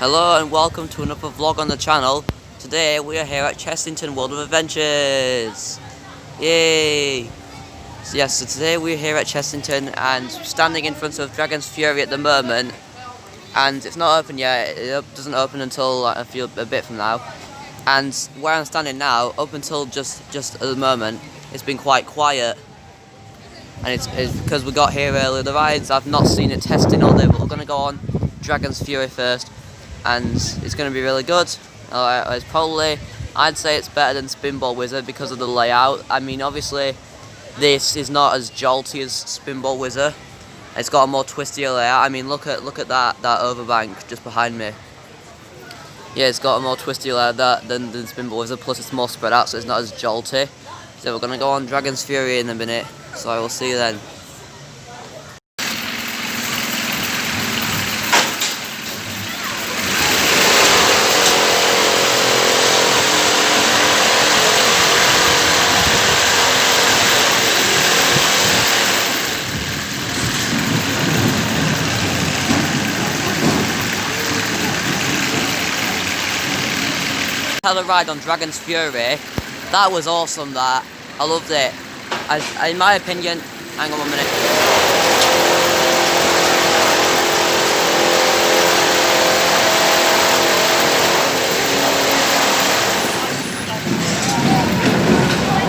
Hello and welcome to another vlog on the channel. Today we are here at Chessington World of Adventures. Yay! So today we're here at Chessington and standing in front of Dragon's Fury at the moment. And it's not open yet, it doesn't open until a bit from now. And where I'm standing now, up until just at the moment, it's been quite quiet. And it's because we got here early. The rides, I've not seen it testing all day, but we're going to go on Dragon's Fury first. And it's going to be really good. It's probably, I'd say it's better than Spinball Wizard because of the layout. I mean, obviously, this is not as jolty as Spinball Wizard. It's got a more twistier layout. I mean, look at that overbank just behind me. Yeah, it's got a more twisty layout than Spinball Wizard. Plus, it's more spread out, so it's not as jolty. So we're going to go on Dragon's Fury in a minute. So I will see you then. Had a ride on Dragon's Fury. That was awesome. That I loved it. In my opinion, hang on 1 minute.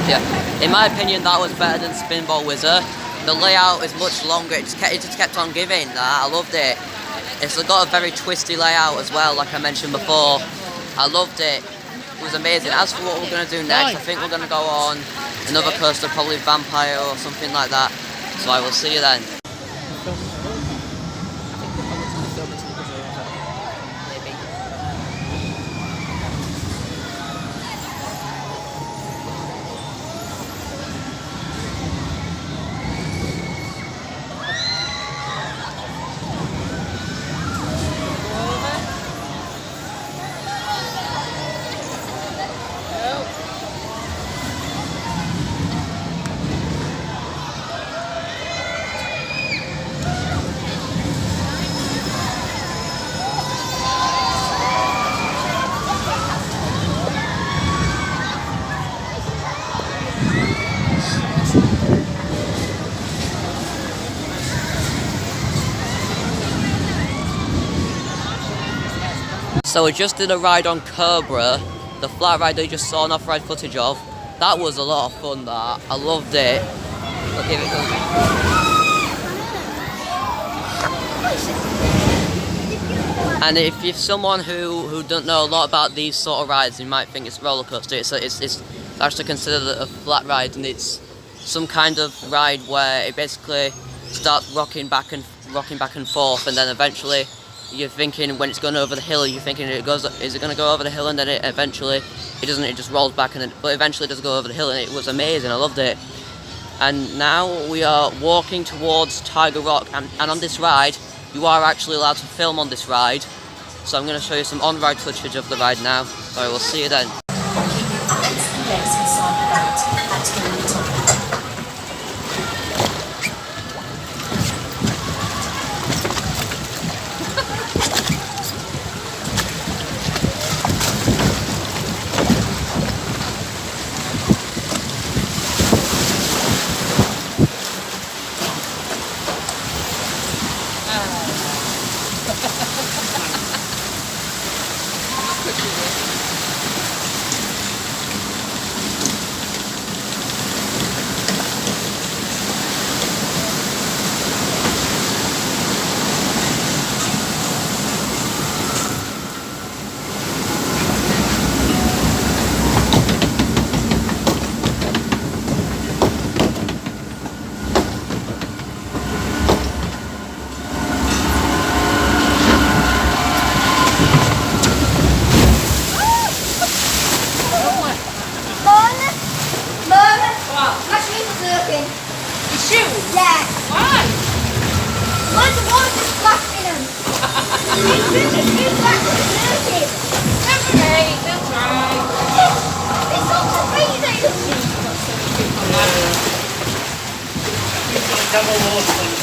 Yeah, in my opinion, that was better than Spinball Wizard. The layout is much longer. It just kept on giving. I loved it. It's got a very twisty layout as well, like I mentioned before. I loved it. It was amazing. As for what we're going to do next, I think we're going to go on another coaster, probably Vampire or something like that. So I will see you then. So we just did a ride on Cobra, the flat ride that you just saw an off-ride footage of. That was a lot of fun, that. I loved it. Look, here it goes. And if you're someone who don't know a lot about these sort of rides, you might think it's a roller coaster. It's actually considered a flat ride, and it's some kind of ride where it basically starts rocking back and forth, and then eventually you're thinking when it's going over the hill, you're thinking is it going to go over the hill, and then it doesn't, it just rolls back, but eventually it does go over the hill, and it was amazing. I loved it. And now we are walking towards Tiger Rock, and on this ride you are actually allowed to film on this ride, so I'm going to show you some on-ride footage of the ride now, so I will see you then. double wall, please.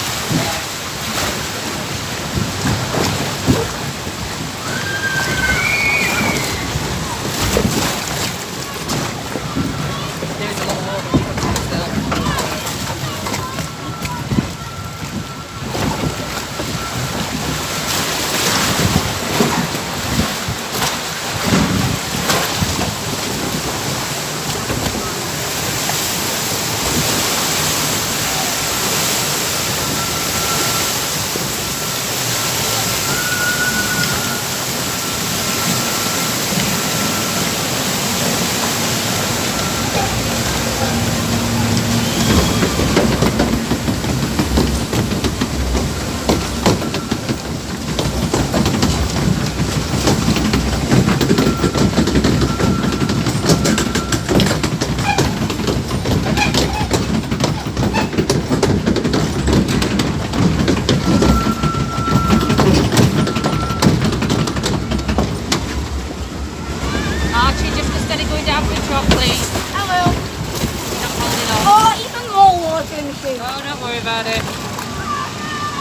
about it.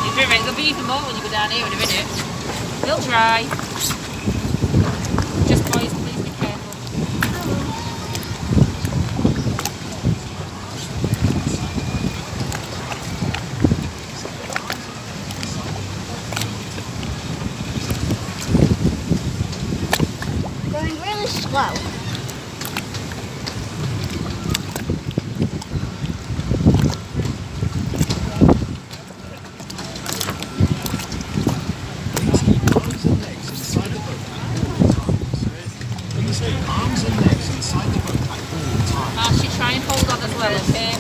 You're driven. There'll be even more when you go down here in a minute. We'll try. Just boys, please be careful. Going really slow. Arms and legs inside the boat at all times. Marcia, try and hold on as well, okay?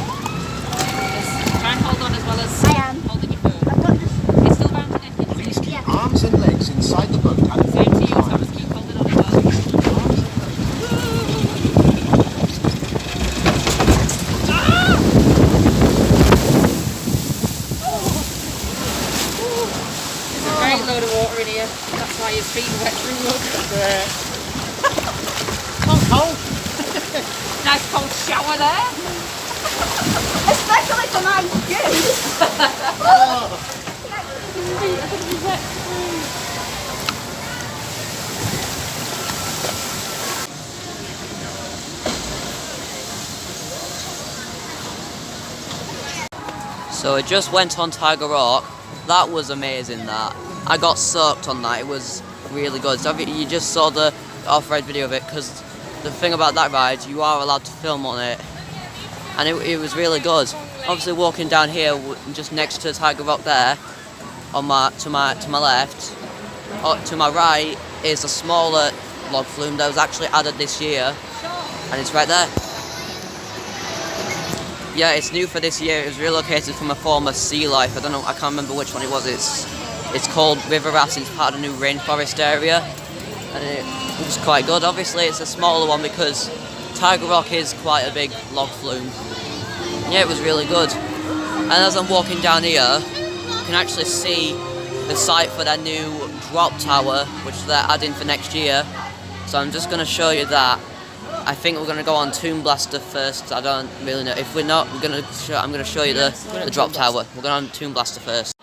Just try and hold on as well as I am. holding your phone. I've got this. It's still round the neck, isn't Please it? keep arms and legs inside the boat at all Same to you, times. Thomas. Keep holding on as well. There's a great load of water in here. That's why his feet are wet through. Look. Not cold. Nice cold shower there. Especially for my shoes. So it just went on Tiger Rock. That was amazing. That I got soaked on that. It was really good. So you just saw the off-road video of it, because the thing about that ride, you are allowed to film on it, and it was really good. Obviously, walking down here, just next to Tiger Rock there, on to my left, to my right is a smaller log flume that was actually added this year, and it's right there. Yeah, it's new for this year. It was relocated from a former sea life. I don't know, I can't remember which one it was. It's called River Rat. It's part of the new Rainforest area, and it was quite good. Obviously, it's a smaller one because Tiger Rock is quite a big log flume. Yeah, it was really good. And as I'm walking down here, you can actually see the site for their new drop tower, which they're adding for next year. So I'm just going to show you that. I think we're going to go on Tomb Blaster first. I don't really know. If we're not, I'm going to show you the drop tower. We're going on Tomb Blaster first.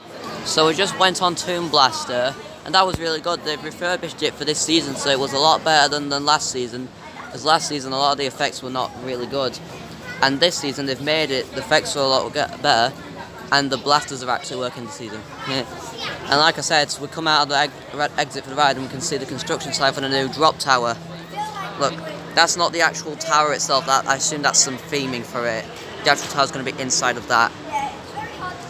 So we just went on Tomb Blaster, and that was really good. They've refurbished it for this season, so it was a lot better than last season. Because last season a lot of the effects were not really good, and this season they've made it. The effects are a lot better, and the blasters are actually working this season. And like I said, we come out of the exit for the ride, and we can see the construction site for the new drop tower. Look. That's not the actual tower itself. That I assume that's some theming for it. The actual tower's going to be inside of that.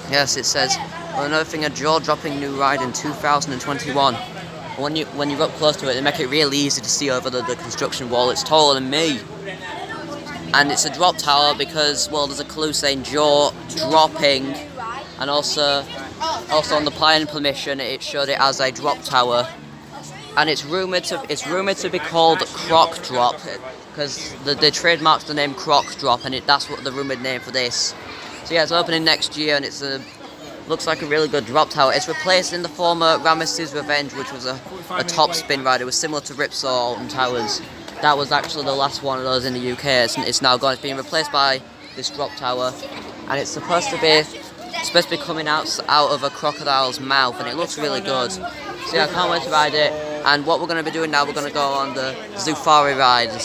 Yes, it says, well, another thing, a jaw-dropping new ride in 2021. When you're up close to it, they make it really easy to see over the construction wall. It's taller than me. And it's a drop tower because, well, there's a clue saying jaw-dropping. And also on the planning permission, it showed it as a drop tower. And it's rumored to be called Croc-Drop, because they trademarked the name Croc-Drop, and that's what the rumored name for this. So yeah, it's opening next year, and it's looks like a really good drop tower. It's replacing the former Ramesses Revenge, which was a top spin ride. It was similar to Ripsaw and Towers. That was actually the last one of those in the UK. It's now gone. It's being replaced by this drop tower, and it's supposed to be coming out of a crocodile's mouth, and it looks really good. So yeah, I can't wait to ride it. And what we're going to be doing now, we're going to go on the safari ride at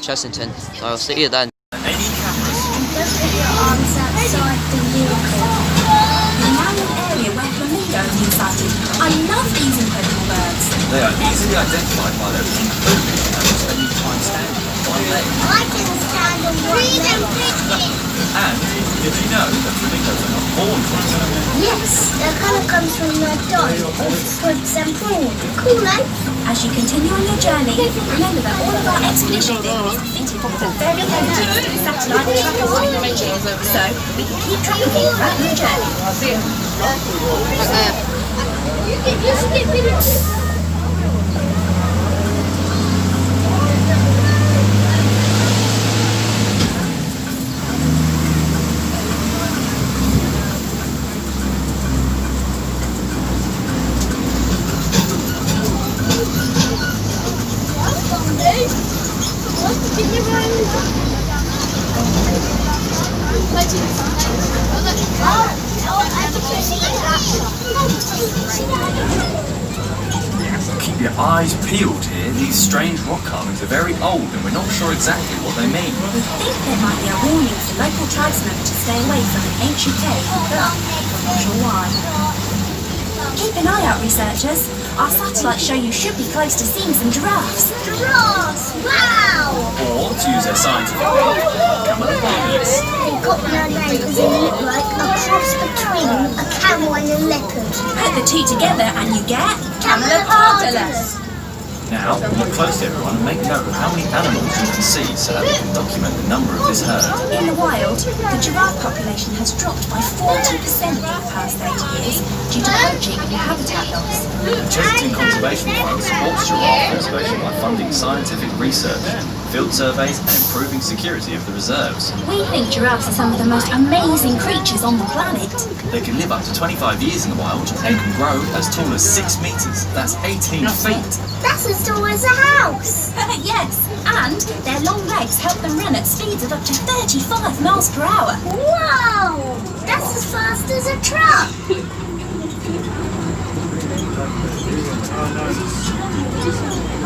Chessington. So I'll see you then. Just put your arms outside the vehicle. We're now in an area where flamingos are sighted. I love these incredible birds. They are easily identified by their pink plumage and spending time standing on one leg. I can stand on one leg. And did you know that flamingos are not born from swimming? Yes, that kind of comes from their dog, or squibs and food. Cool, eh? As you continue on your journey, remember that all of our expedition vehicles are fitted with a very heavy satellite tracker technology, so we can keep track of you throughout your journey. Oh. your eyes peeled here, these strange rock carvings are very old and we're not sure exactly what they mean. We think there might be a warning for local tribesmen to stay away from an ancient cave, but we're not sure why. Keep an eye out, researchers. Our satellites show you should be close to seeing some giraffes. Giraffes! Wow! Or, to use their scientific name, camelopardalis. They got their name because they look like a cross between a camel and a leopard. Put the two together and you get camelopardalis. Now, look closely everyone and make note of how many animals you can see so that we can document the number of this herd. In the wild, the giraffe population has dropped by 40% in the past 30 years due to poaching and habitat loss. The Chessington Conservation Fund supports giraffe conservation by funding scientific research, field surveys and improving security of the reserves. We think giraffes are some of the most amazing creatures on the planet. They can live up to 25 years in the wild and can grow as tall as 6 metres, that's 18 feet. That's as tall as a house. Yes, and their long legs help them run at speeds of up to 35 miles per hour. Wow! That's as fast as a truck.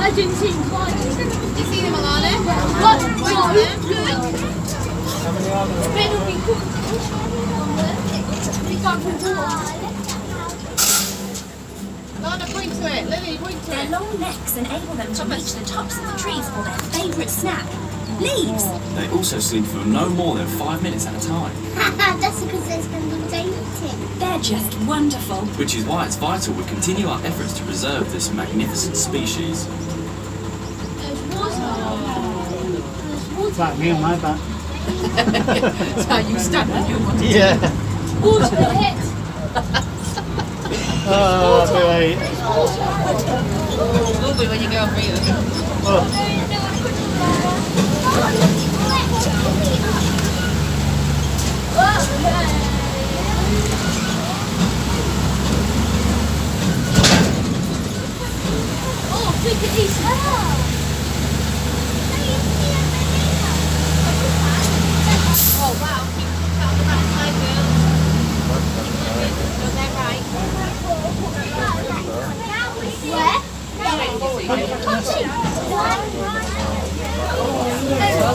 I didn't see him flying. Did you see them, Alana? What? Good. Better be good. We can't do Lana, point to it. Lily, point to Their it. long necks enable them to reach the tops of the trees for their favourite snack, leaves. They also sleep for no more than 5 minutes at a time, That's because they're spending the day eating. They're just wonderful. which is why it's vital we continue our efforts to preserve this magnificent species. There's water. There's water. Like me on my back. That's how you stand when you want to. Yeah. Water in your head. Oh, boy. Will be when you go over here. Oh, look at these. Oh, wow. Keep looking out the backside, girls. Go there, right. Where?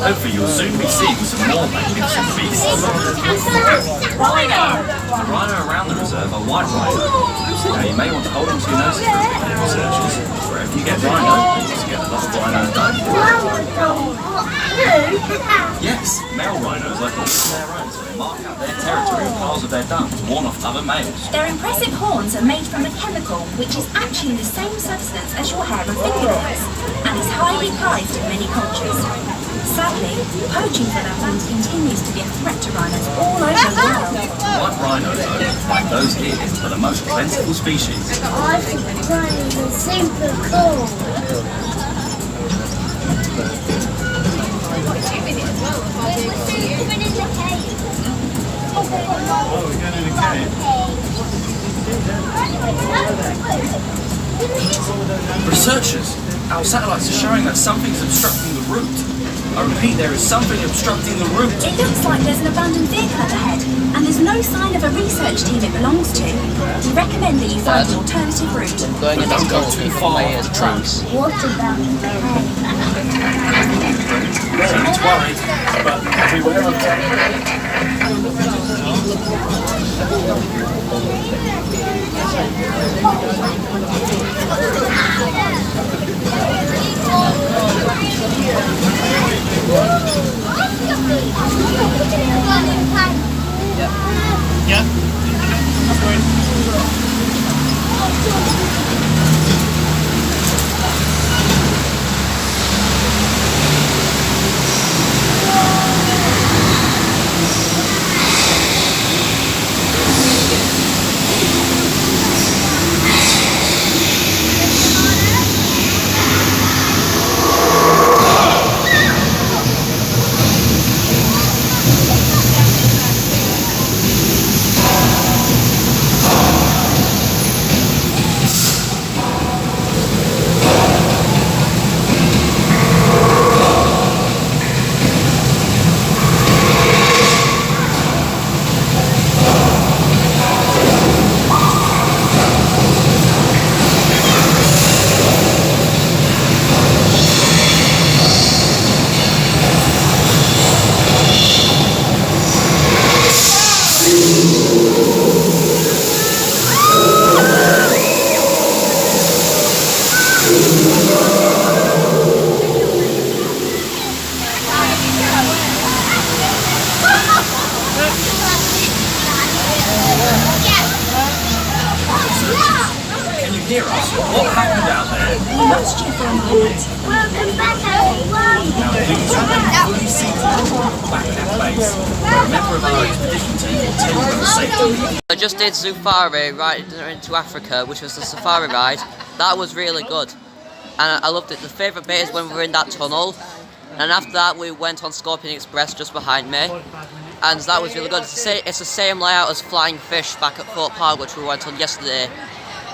Hopefully you'll soon be seeing some more magnificent beasts. The rhino around the reserve are white rhino. Now you may want to hold on to your noses for a bit, researchers. Wherever you get rhino, you get a lot of rhino dung. Yes, male rhinos like to eat their own, so they mark out their territory with piles of their dung to warn off other males. Their impressive horns are made from a chemical which is actually the same substance as your hair and fingernails, and is highly prized in many cultures. Sadly, poaching for their horns continues to be a threat to rhinos all over the world. White rhinos, though, like those here, are the most plentiful species. I think rhinos are super cool. Oh, we're going in a cave. Researchers, our satellites are showing that something's obstructing the route. I repeat, there is something obstructing the route. It looks like there's an abandoned vehicle up ahead, and there's no sign of a research team it belongs to. We recommend that you find an alternative route. Going in Don't go too far my off the track. What about the cave? Don't worry, but beware of Yeah. What happened out there? We lost you for a moment. Welcome back, everyone. Now please remain fully seated back at base, where a member of our expedition team will tell you the safety. I just did Safari right into Africa, which was the safari ride. That was really good, and I loved it. The favourite bit is when we were in that tunnel, and after that we went on Scorpion Express just behind me, and that was really good. It's the same layout as Flying Fish back at Fort Park, which we went on yesterday.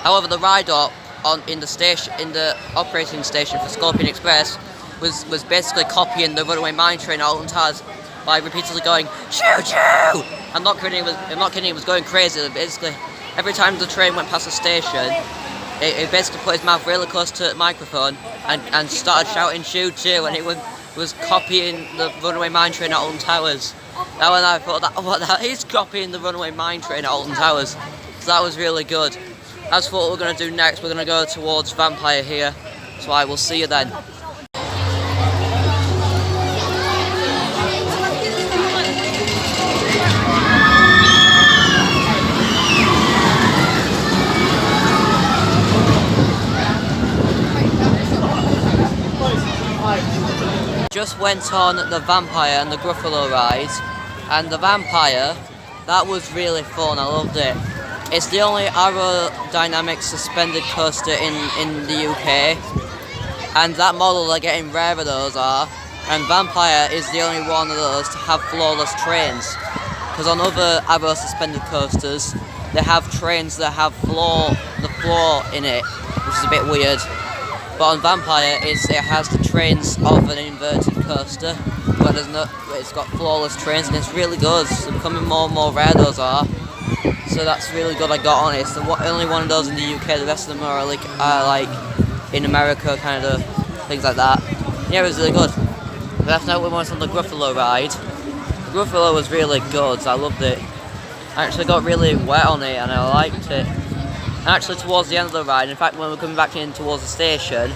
However, the ride up in the operating station for Scorpion Express was basically copying the runaway mine train at Alton Towers by repeatedly going choo choo. I'm not kidding. It was going crazy. Basically, every time the train went past the station, it basically put his mouth really close to the microphone and started shouting choo choo, and it was copying the runaway mine train at Alton Towers. Now when I thought that is copying the runaway mine train at Alton Towers, so that was really good. As for what we're going to do next, we're going to go towards Vampire here, so I will see you then. Just went on the Vampire and the Gruffalo ride, and the Vampire, that was really fun. I loved it. It's the only aerodynamic suspended coaster in the UK, and that model, they're getting rarer those are, and Vampire is the only one of those to have flawless trains, because on other aero suspended coasters they have trains that have the floor in it, which is a bit weird. But on Vampire, it has the trains of an inverted coaster, but it's got flawless trains, and it's really good. It's becoming more and more rare, those are. So that's really good. I got on it. It's the only one of those in the UK. The rest of them are like in America, kind of things like that. Yeah, it was really good. But after that, we went on the Gruffalo ride. The Gruffalo was really good. I loved it. I actually got really wet on it, and I liked it. Actually, towards the end of the ride, in fact, when we were coming back in towards the station,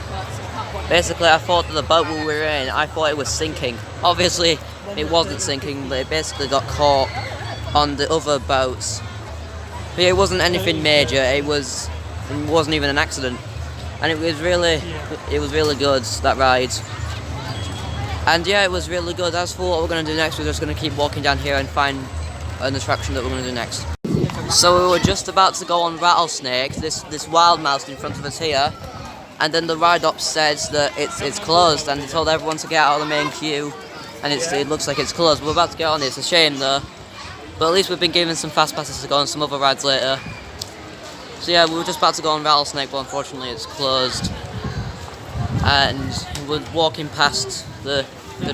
basically I thought that the boat we were in, I thought it was sinking. Obviously, it wasn't sinking, but it basically got caught on the other boats. But it wasn't anything major. It wasn't even an accident, and it was really good, that ride. And yeah, it was really good. As for what we're going to do next, we're just going to keep walking down here and find an attraction that we're going to do next. So we were just about to go on Rattlesnake, this wild mouse in front of us here, and then the ride up says that it's closed, and they told everyone to get out of the main queue, and it looks like it's closed. We're about to get on it. It's a shame though, but at least we've been given some fast passes to go on some other rides later. So yeah, we were just about to go on Rattlesnake, but unfortunately it's closed, and we're walking past the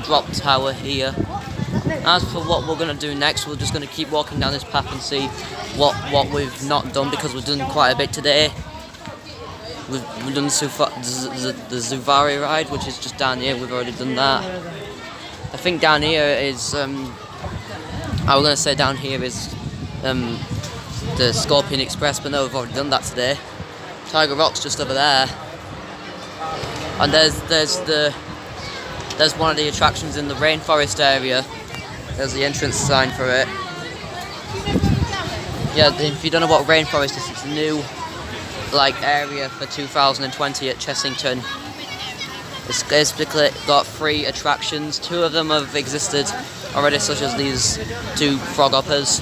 drop tower here. As for what we're going to do next, we're just going to keep walking down this path and see what we've not done, because we've done quite a bit today. We've done the Safari ride, which is just down here. We've already done that. I think down here is I was going to say down here is the Scorpion Express, but no, we've already done that today. Tiger Rock's just over there, and there's one of the attractions in the Rainforest area. There's the entrance sign for it. Yeah, if you don't know what Rainforest is, it's a new area for 2020 at Chessington. It's basically got 3 attractions. 2 of them have existed already, such as these 2 frog hoppers,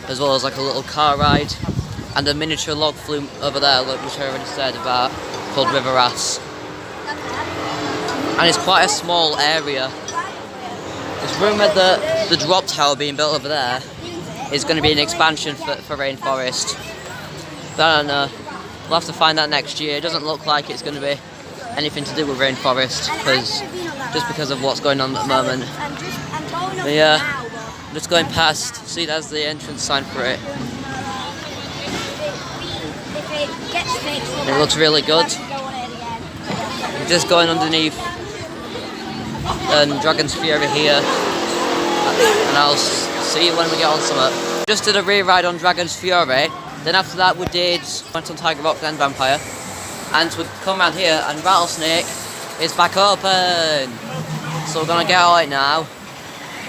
as well as a little car ride, and a miniature log flume over there, which I already said about, called River Ass. And it's quite a small area. It's rumoured that the drop tower being built over there is going to be an expansion for Rainforest. But I don't know. We'll have to find out next year. It doesn't look like it's going to be anything to do with Rainforest, just because of what's going on at the moment. But yeah, I'm just going past. See, there's the entrance sign for it. It looks really good. We're just going underneath Dragon's Fury here, and I'll see you when we get on summit. Just did a re-ride on Dragon's Fury, then after that we went on Tiger Rock and Vampire, and we've come around here and Rattlesnake is back open. So we're going to get on it now.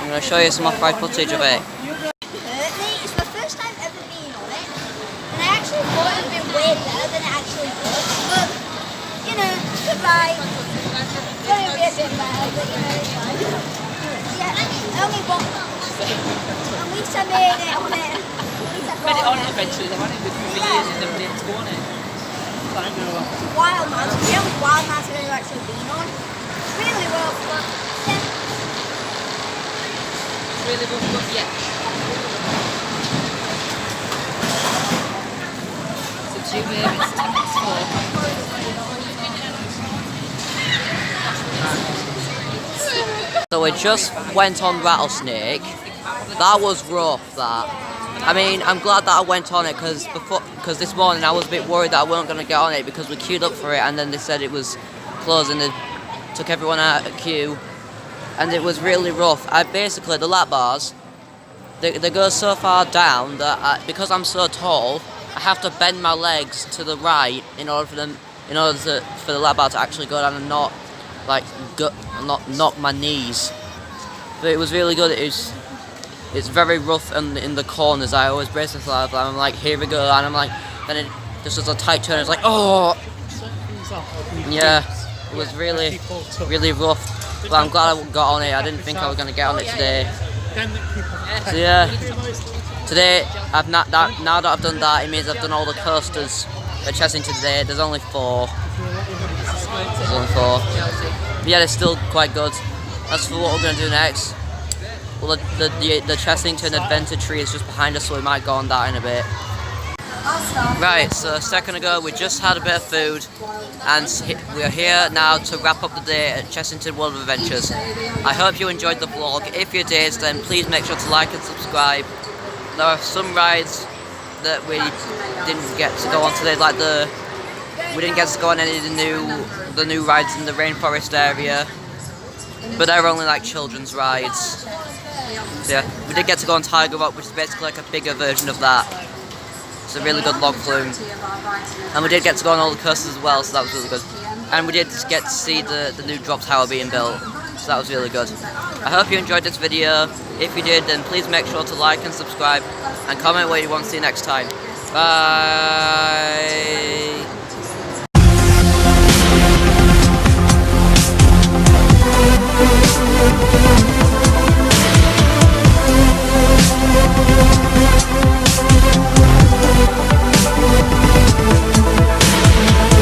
I'm going to show you some off-ride footage of it. It's my first time ever being on it, and I actually thought it would be way better than it actually was. bit like, gonna be a bit better, but you know, yeah, only one. At least I made it on it. Made it on it eventually, they've had it for years and never been able to go on it. Wild man, the only wild man's I've actually been on. Really rough, but yeah. It's really rough, but yeah. It's a 2 babe, it's 10 minutes 4. So we just went on Rattlesnake. That was rough, that. I mean, I'm glad that I went on it because this morning I was a bit worried that I weren't going to get on it because we queued up for it and then they said it was closing. They took everyone out of queue and it was really rough. Basically, the lap bars, they go so far down that because I'm so tall, I have to bend my legs to the right in order for the lap bar to actually go down and not knock my knees. But it was really good. It's very rough in the corners. I always brace myself. I'm like, here we go, and I'm like, then it just does a tight turn. It's like, oh, yeah. It was really, really rough. But I'm glad I got on it. I didn't think I was gonna get on it today. So yeah, today now that I've done that, it means I've done all the coasters at Chessington today. There's only 4. There's only 4. But yeah, they're still quite good. As for what we're gonna do next. Well, the Chessington Adventure Tree is just behind us, so we might go on that in a bit. Right, so a second ago we just had a bit of food, and we are here now to wrap up the day at Chessington World of Adventures. I hope you enjoyed the vlog. If you did, then please make sure to like and subscribe. There are some rides that we didn't get to go on today, like we didn't get to go on any of the new rides in the Rainforest area, but they're only like children's rides. So yeah, we did get to go on Tiger Rock, which is basically like a bigger version of that. It's a really good log flume. And we did get to go on all the coasters as well, so that was really good. And we did get to see the new drop tower being built, so that was really good. I hope you enjoyed this video. If you did, then please make sure to like and subscribe, and comment what you want to see next time. Bye!